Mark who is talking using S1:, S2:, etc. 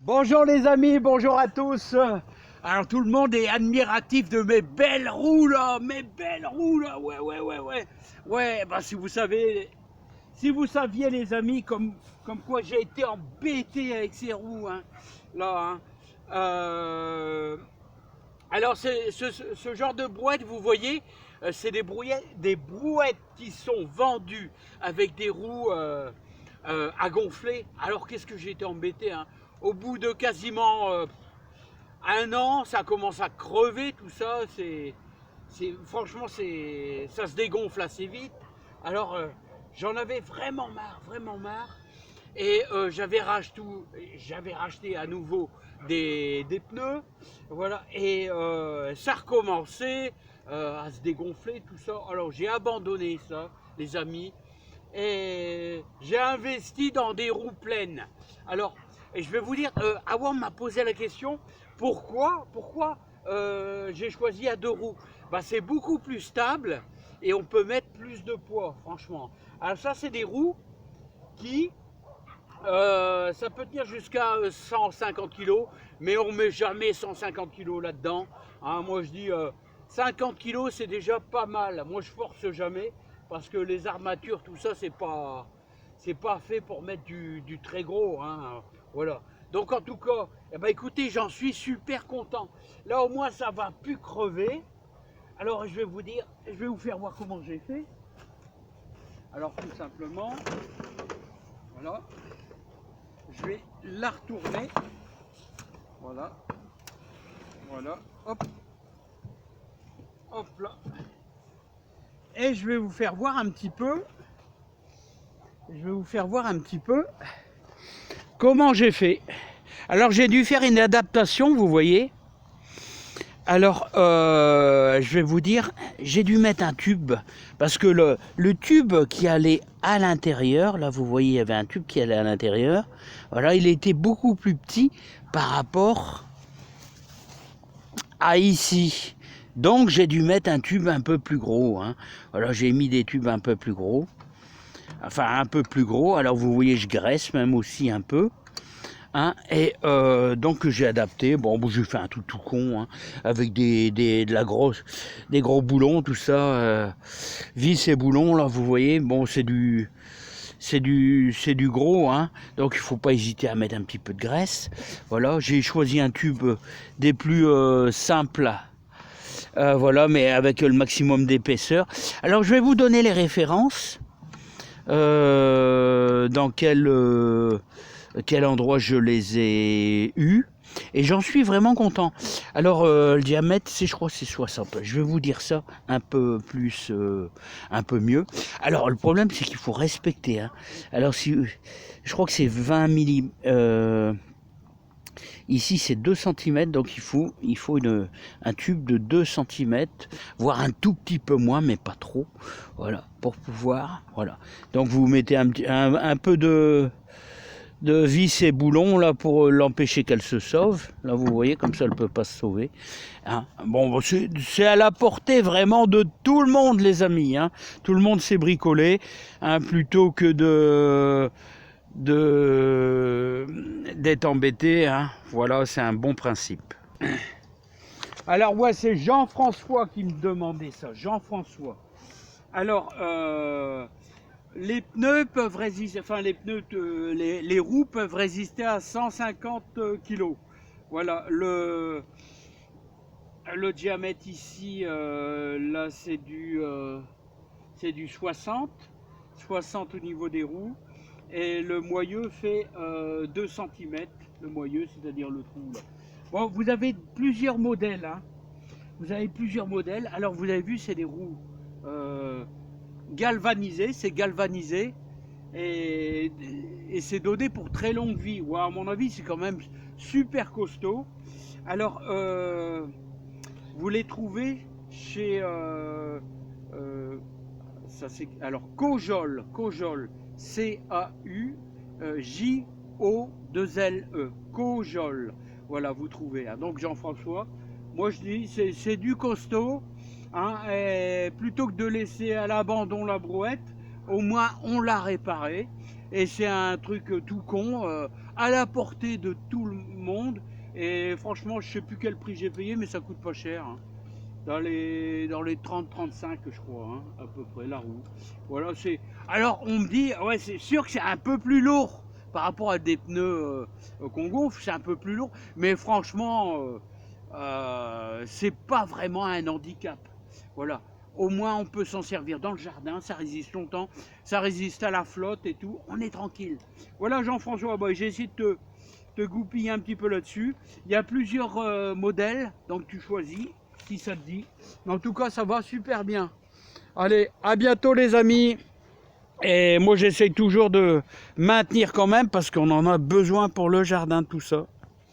S1: Bonjour les amis, bonjour à tous. Alors tout le monde est admiratif de mes belles roues là, ouais. Ouais, bah si vous saviez les amis, comme quoi j'ai été embêté avec ces roues, hein, là. Hein. Euh, alors ce genre de brouette, vous voyez, c'est des brouettes qui sont vendues avec des roues à gonfler. Alors qu'est-ce que j'ai été embêté, hein. Au bout de quasiment un an, ça commence à crever tout ça. Franchement, ça se dégonfle assez vite. Alors j'en avais vraiment marre, vraiment marre. Et j'avais racheté à nouveau des pneus, voilà, et ça recommençait à se dégonfler tout ça. Alors j'ai abandonné ça, les amis, et j'ai investi dans des roues pleines. Alors, et je vais vous dire, Awam m'a posé la question, pourquoi j'ai choisi à deux roues. Bah, c'est beaucoup plus stable et on peut mettre plus de poids, franchement. Alors ça, c'est des roues qui ça peut tenir jusqu'à 150 kg, mais on ne met jamais 150 kg là-dedans. Hein, moi je dis 50 kg c'est déjà pas mal. Moi je force jamais parce que les armatures, tout ça, c'est pas fait pour mettre du très gros. Hein, voilà. Donc en tout cas, eh ben, écoutez, j'en suis super content. Là au moins ça va plus crever. Alors je vais vous faire voir comment j'ai fait. Alors tout simplement, voilà. Je vais la retourner, voilà, hop là, et je vais vous faire voir un petit peu, comment j'ai fait. Alors j'ai dû faire une adaptation, vous voyez. Alors je vais vous dire, j'ai dû mettre un tube, parce que le tube qui allait à l'intérieur, là vous voyez il y avait un tube qui allait à l'intérieur, voilà, il était beaucoup plus petit par rapport à ici. Donc j'ai dû mettre un tube un peu plus gros. Hein. Voilà, j'ai mis des tubes un peu plus gros. Enfin un peu plus gros. Alors vous voyez, je graisse même aussi un peu. Hein, et donc j'ai adapté. Bon, j'ai fait un tout con, hein, avec des gros boulons, tout ça, vis et boulons là, vous voyez. Bon, c'est du gros, hein, donc il faut pas hésiter à mettre un petit peu de graisse. Voilà, j'ai choisi un tube des plus simples. Voilà, mais avec le maximum d'épaisseur. Alors je vais vous donner les références. Dans quel endroit je les ai eus. Et j'en suis vraiment content. Alors le diamètre, je crois que c'est 60. Je vais vous dire ça un peu plus, un peu mieux. Alors le problème, c'est qu'il faut respecter. Hein. Alors je crois que c'est 20 mm. Ici c'est 2 cm, donc il faut un tube de 2 cm, voire un tout petit peu moins, mais pas trop. Voilà, pour pouvoir. Voilà. Donc vous mettez un peu de vis et boulons là pour l'empêcher qu'elle se sauve. Là vous voyez, comme ça elle ne peut pas se sauver. Hein. Bon, c'est à la portée vraiment de tout le monde, les amis. Hein. Tout le monde s'est bricolé, hein, plutôt que d'être embêté, hein. Voilà, c'est un bon principe. Alors ouais, c'est Jean-François qui me demandait ça, Jean-François. Alors les pneus peuvent résister, enfin les roues peuvent résister à 150 kg. Voilà, le diamètre ici, là c'est du 60 au niveau des roues. Et le moyeu fait 2 cm, le moyeu, c'est-à-dire le trou là. Bon, vous avez plusieurs modèles, hein. Vous avez plusieurs modèles. Alors vous avez vu, c'est des roues galvanisées, c'est galvanisé et c'est donné pour très longue vie. Ouais, à mon avis, c'est quand même super costaud. Alors vous les trouvez chez ça c'est alors Caujol, C-A-U-J-O-2-L-E, Caujol. Voilà, vous trouvez. Hein. Donc Jean-François, moi je dis c'est du costaud. Hein, et plutôt que de laisser à l'abandon la brouette, au moins on l'a réparée. et c'est un truc tout con, à la portée de tout le monde. Et franchement, je sais plus quel prix j'ai payé, mais ça coûte pas cher, hein. Dans les 30-35, je crois, hein, à peu près, la roue. Voilà, c'est. Alors, on me dit, ouais, c'est sûr que c'est un peu plus lourd par rapport à des pneus qu'on gonfle, c'est un peu plus lourd, mais franchement, c'est pas vraiment un handicap. Voilà. Au moins, on peut s'en servir dans le jardin, ça résiste longtemps, ça résiste à la flotte et tout, on est tranquille. Voilà, Jean-François, bah, j'ai essayé de te goupiller un petit peu là-dessus. Il y a plusieurs modèles, donc tu choisis si ça te dit. Mais en tout cas, ça va super bien. Allez, à bientôt les amis. Et moi, j'essaye toujours de maintenir quand même parce qu'on en a besoin pour le jardin, tout ça.